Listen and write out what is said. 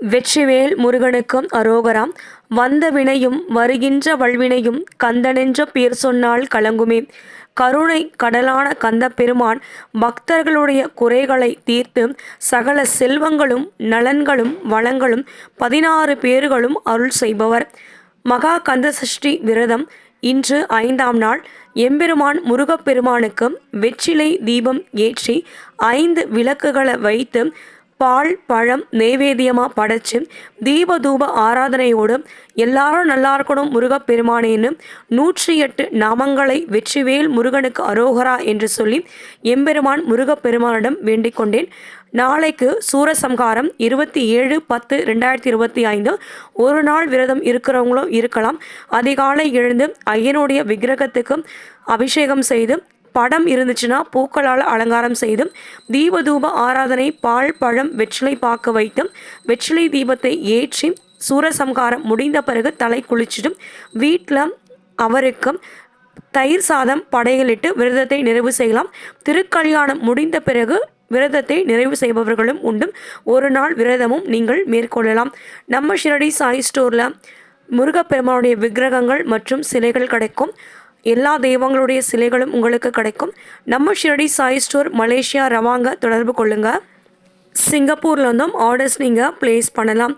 வெற்றிவேல் முருகனுக்கும் அரோகராம். வந்த வினையும் வருகின்ற வல்வினையும் கந்தனென்ற பேர் சொன்னால் கலங்குமே. கருணை கடலான கந்த பெருமான் பக்தர்களுடைய குறைகளை தீர்த்து சகல செல்வங்களும் நலன்களும் வளங்களும் 16 பேர்களும் அருள் செய்பவர். மகா கந்த சஷ்டி விரதம் இன்று 5ஆம் நாள். எம்பெருமான் முருகப்பெருமானுக்கு வெற்றிலை தீபம் ஏற்றி 5 விளக்குகளை வைத்து பால் பழம் நெய்வேத்தியமாக படைச்சு தீபதூப ஆராதனையோடு எல்லாரும் நல்லா இருக்கணும் முருகப்பெருமானேன்னு 108 நாமங்களை வெற்றிவேல் முருகனுக்கு அரோகரா என்று சொல்லி எம்பெருமான் முருகப்பெருமானிடம் வேண்டிக் கொண்டேன். நாளைக்கு சூரசம்ஹாரம் 27/10/2025. ஒரு நாள் விரதம் இருக்கிறவங்களும் இருக்கலாம். அதிகாலை எழுந்து ஐயனுடைய விக்கிரகத்துக்கு அபிஷேகம் செய்து படம் இருந்துச்சுன்னா பூக்களால் அலங்காரம் செய்து தீபதூப ஆராதனை பால் பழம் வெற்றிலை பாக்க வைத்து வெற்றிலை தீபத்தை ஏற்றி சூரசம்ஹாரம் முடிந்த பிறகு தலை குளிச்சுட்டு வீட்டில் அவருக்கு தயிர் சாதம் படையலிட்டு விரதத்தை நிறைவு செய்யலாம். திருக்கல்யாணம் முடிந்த பிறகு விரதத்தை நிறைவு செய்பவர்களும் உண்டு. ஒரு நாள் விரதமும் நீங்கள் மேற்கொள்ளலாம். நம்ம ஷிரடி சாய் ஸ்டோரில் முருகப்பெருமானுடைய விக்கிரகங்கள் மற்றும் சிலைகள் கிடைக்கும். எல்லா தெய்வங்களுடைய சிலைகளும் உங்களுக்கு கிடைக்கும். நம்ம ஷிரடி சாய் ஸ்டோர் மலேசியா ரவாங்க தொடர்பு கொள்ளுங்கள். சிங்கப்பூர்லேருந்தும் ஆர்டர்ஸ் நீங்கள் ப்ளேஸ் பண்ணலாம்.